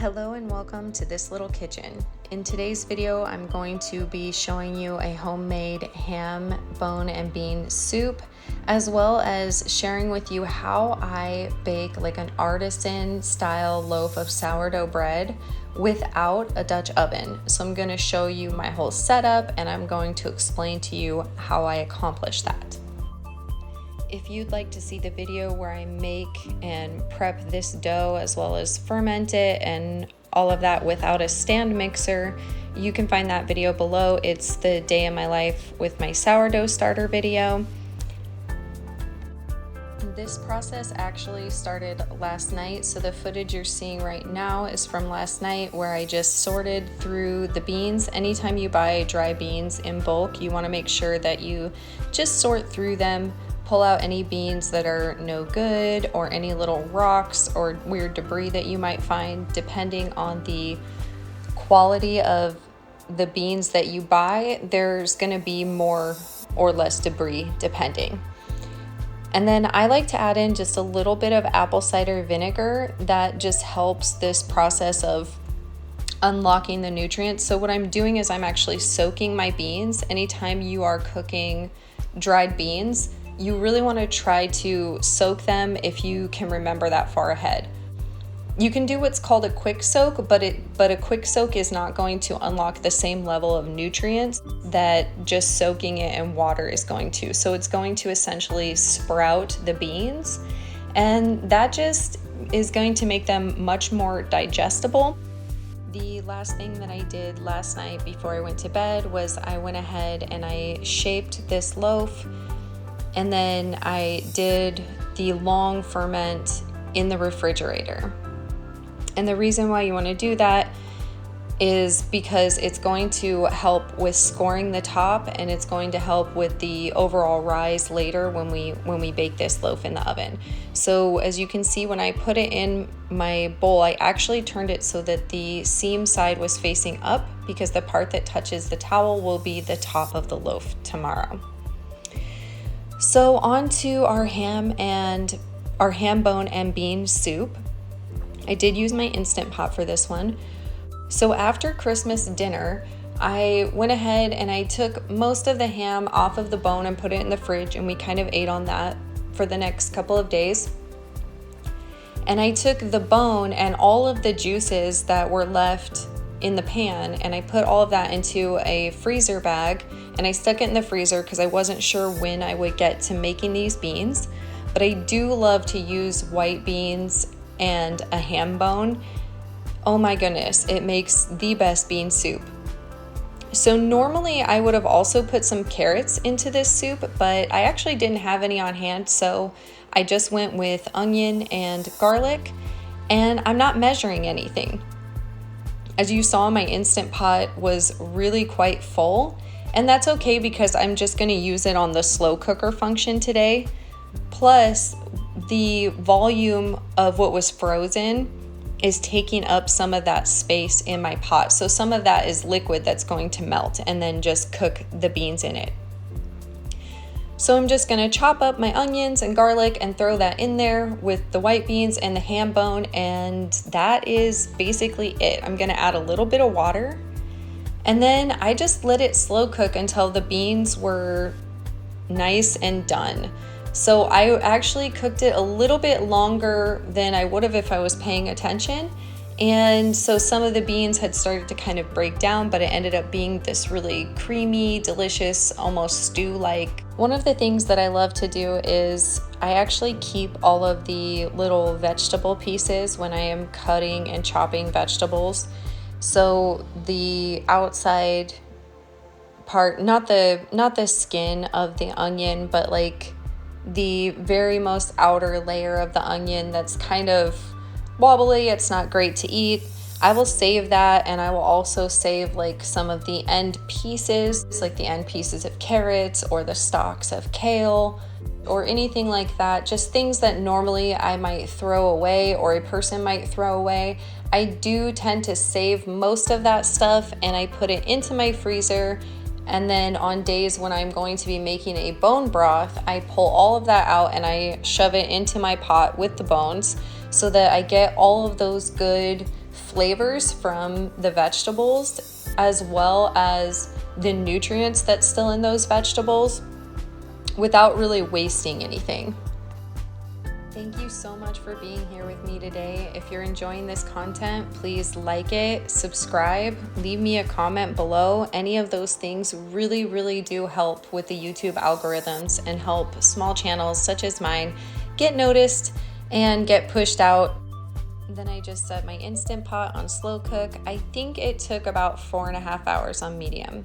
Hello and welcome to this little kitchen. In today's video, I'm going to be showing you a homemade ham, bone, and bean soup, as well as sharing with you how I bake like an artisan style loaf of sourdough bread without a Dutch oven. So I'm going to show you my whole setup and I'm going to explain to you how I accomplish that. If you'd like to see the video where I make and prep this dough as well as ferment it and all of that without a stand mixer, you can find that video below. It's the day in my life with my sourdough starter video. This process actually started last night, so the footage you're seeing right now is from last night where I just sorted through the beans. Anytime you buy dry beans in bulk, you want to make sure that you just sort through them, pull out any beans that are no good or any little rocks or weird debris that you might find depending on the quality of the beans that you buy. There's going to be more or less debris depending. And then I like to add in just a little bit of apple cider vinegar that just helps this process of unlocking the nutrients. So what I'm doing is I'm actually soaking my beans. Anytime you are cooking dried beans, you really want to try to soak them if you can remember that far ahead. You can do what's called a quick soak, but a quick soak is not going to unlock the same level of nutrients that just soaking it in water is going to. So it's going to essentially sprout the beans, and that just is going to make them much more digestible. The last thing that I did last night before I went to bed was I went ahead and I shaped this loaf. And then I did the long ferment in the refrigerator. And the reason why you want to do that is because it's going to help with scoring the top and it's going to help with the overall rise later when we bake this loaf in the oven. So as you can see, when I put it in my bowl, I actually turned it so that the seam side was facing up because the part that touches the towel will be the top of the loaf tomorrow. So on to our ham bone and bean soup. I did use my Instant Pot for this one. So after Christmas dinner, I went ahead and I took most of the ham off of the bone and put it in the fridge, and we kind of ate on that for the next couple of days. And I took the bone and all of the juices that were left in the pan and I put all of that into a freezer bag and I stuck it in the freezer because I wasn't sure when I would get to making these beans. But I do love to use white beans and a ham bone. Oh my goodness, it makes the best bean soup. So normally I would have also put some carrots into this soup, but I actually didn't have any on hand, so I just went with onion and garlic, and I'm not measuring anything. As you saw, my Instant Pot was really quite full, and that's okay because I'm just going to use it on the slow cooker function today. Plus, the volume of what was frozen is taking up some of that space in my pot. So some of that is liquid that's going to melt and then just cook the beans in it. So I'm just gonna chop up my onions and garlic and throw that in there with the white beans and the ham bone, and that is basically it. I'm gonna add a little bit of water and then I just let it slow cook until the beans were nice and done. So I actually cooked it a little bit longer than I would have if I was paying attention. And so some of the beans had started to kind of break down, but it ended up being this really creamy, delicious, almost stew-like. One of the things that I love to do is I actually keep all of the little vegetable pieces when I am cutting and chopping vegetables. So the outside part, not the skin of the onion, but like the very most outer layer of the onion that's kind of wobbly, it's not great to eat. I will save that, and I will also save like some of the end pieces, like the end pieces of carrots or the stalks of kale or anything like that. Just things that normally I might throw away or a person might throw away. I do tend to save most of that stuff and I put it into my freezer. And then on days when I'm going to be making a bone broth, I pull all of that out and I shove it into my pot with the bones so that I get all of those good flavors from the vegetables as well as the nutrients that's still in those vegetables without really wasting anything. Thank you so much for being here with me today. If you're enjoying this content, please like it, subscribe, leave me a comment below. Any of those things really do help with the YouTube algorithms and help small channels such as mine get noticed and get pushed out. Then I just set my Instant Pot on slow cook. I think it took about 4.5 hours on medium.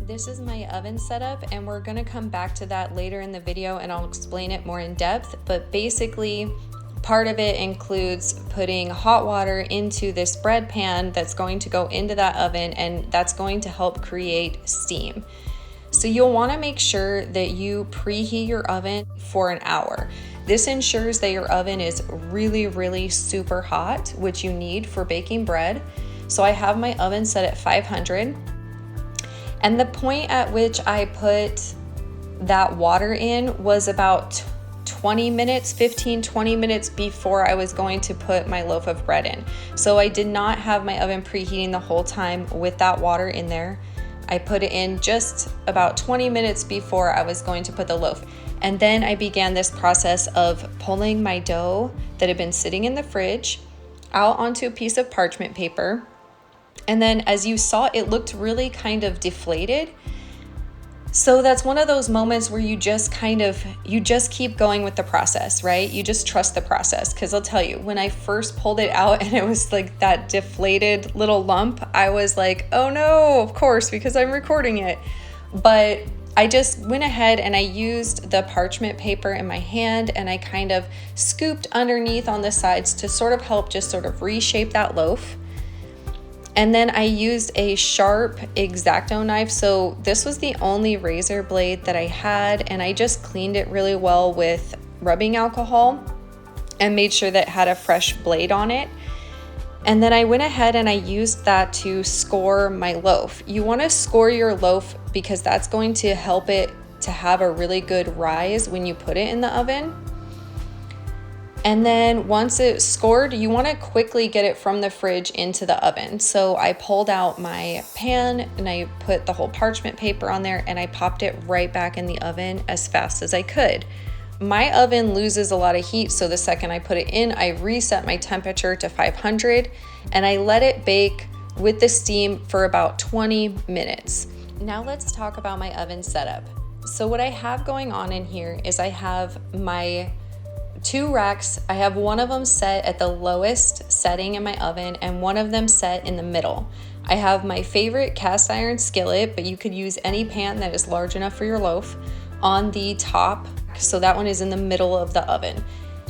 This is my oven setup, and we're gonna come back to that later in the video and I'll explain it more in depth, but basically part of it includes putting hot water into this bread pan that's going to go into that oven, and that's going to help create steam. So you'll wanna make sure that you preheat your oven for an hour. This ensures that your oven is really super hot, which you need for baking bread. So I have my oven set at 500. And the point at which I put that water in was about 20 minutes, 15-20 minutes before I was going to put my loaf of bread in. So I did not have my oven preheating the whole time with that water in there. I put it in just about 20 minutes before I was going to put the loaf. And then I began this process of pulling my dough that had been sitting in the fridge out onto a piece of parchment paper. And then as you saw, it looked really kind of deflated. So that's one of those moments where you just keep going with the process, right? You just trust the process. Because I'll tell you, when I first pulled it out and it was like that deflated little lump, I was like, oh no, of course, because I'm recording it. But I just went ahead and I used the parchment paper in my hand and I kind of scooped underneath on the sides to sort of help just sort of reshape that loaf. And then I used a sharp X-Acto knife. So this was the only razor blade that I had, and I just cleaned it really well with rubbing alcohol and made sure that it had a fresh blade on it. And then I went ahead and I used that to score my loaf. You want to score your loaf because that's going to help it to have a really good rise when you put it in the oven. And then once it's scored, you want to quickly get it from the fridge into the oven. So I pulled out my pan and I put the whole parchment paper on there and I popped it right back in the oven as fast as I could. My oven loses a lot of heat, so the second I put it in, I reset my temperature to 500 and I let it bake with the steam for about 20 minutes. Now let's talk about my oven setup. So what I have going on in here is I have my 2 racks. I have one of them set at the lowest setting in my oven and one of them set in the middle. I have my favorite cast iron skillet, but you could use any pan that is large enough for your loaf, on the top. So that one is in the middle of the oven.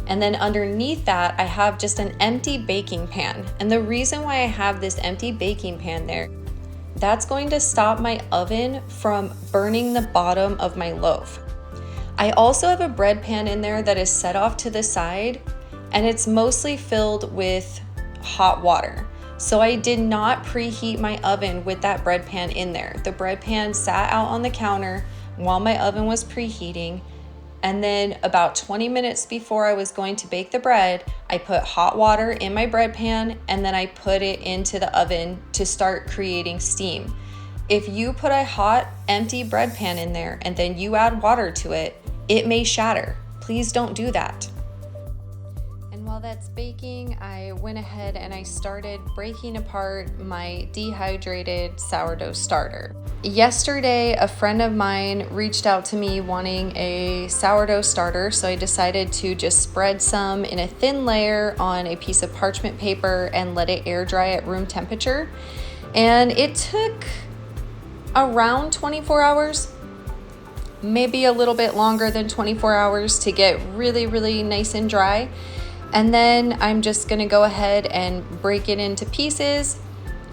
And then underneath that, I have just an empty baking pan. And the reason why I have this empty baking pan there, that's going to stop my oven from burning the bottom of my loaf. I also have a bread pan in there that is set off to the side, and it's mostly filled with hot water. So I did not preheat my oven with that bread pan in there. The bread pan sat out on the counter while my oven was preheating. And then about 20 minutes before I was going to bake the bread, I put hot water in my bread pan and then I put it into the oven to start creating steam. If you put a hot, empty bread pan in there and then you add water to it, it may shatter. Please don't do that. And while that's baking, I went ahead and I started breaking apart my dehydrated sourdough starter. Yesterday, a friend of mine reached out to me wanting a sourdough starter, so I decided to just spread some in a thin layer on a piece of parchment paper and let it air dry at room temperature. And it took around 24 hours, maybe a little bit longer than 24 hours to get really nice and dry. And then I'm just gonna go ahead and break it into pieces.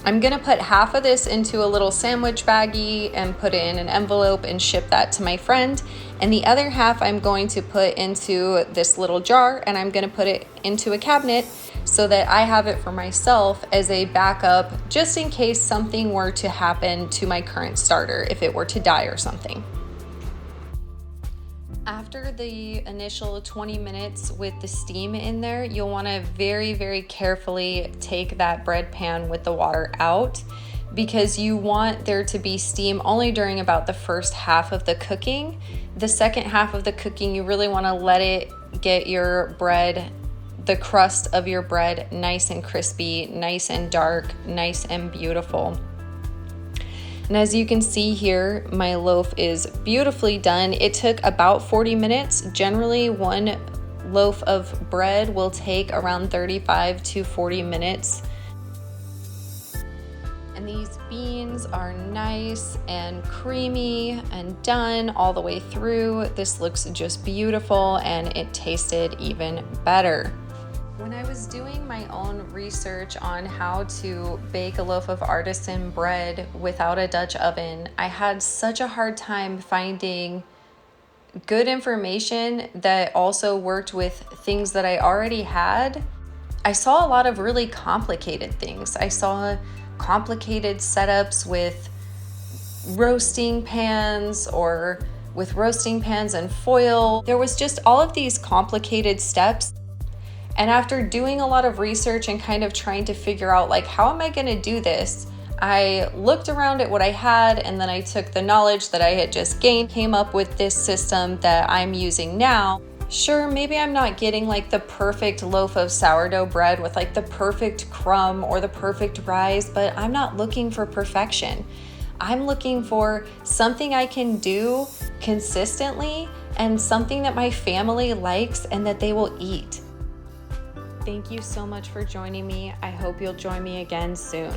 I'm gonna put half of this into a little sandwich baggie and put it in an envelope and ship that to my friend. And the other half I'm going to put into this little jar and I'm gonna put it into a cabinet so that I have it for myself as a backup just in case something were to happen to my current starter, if it were to die or something. After the initial 20 minutes with the steam in there, you'll want to very, very carefully take that bread pan with the water out, because you want there to be steam only during about the first half of the cooking. The second half of the cooking, you really want to let it get your bread, the crust of your bread, nice and crispy, nice and dark, nice and beautiful. And as you can see here, my loaf is beautifully done. It took about 40 minutes. Generally, one loaf of bread will take around 35 to 40 minutes. And these beans are nice and creamy and done all the way through. This looks just beautiful, and it tasted even better. When I was doing my own research on how to bake a loaf of artisan bread without a Dutch oven, I had such a hard time finding good information that also worked with things that I already had. I saw a lot of really complicated things. I saw complicated setups with roasting pans, or with roasting pans and foil. There was just all of these complicated steps. And after doing a lot of research and kind of trying to figure out, like, how am I going to do this? I looked around at what I had, and then I took the knowledge that I had just gained, came up with this system that I'm using now. Sure, maybe I'm not getting like the perfect loaf of sourdough bread with like the perfect crumb or the perfect rise, but I'm not looking for perfection. I'm looking for something I can do consistently and something that my family likes and that they will eat. Thank you so much for joining me. I hope you'll join me again soon.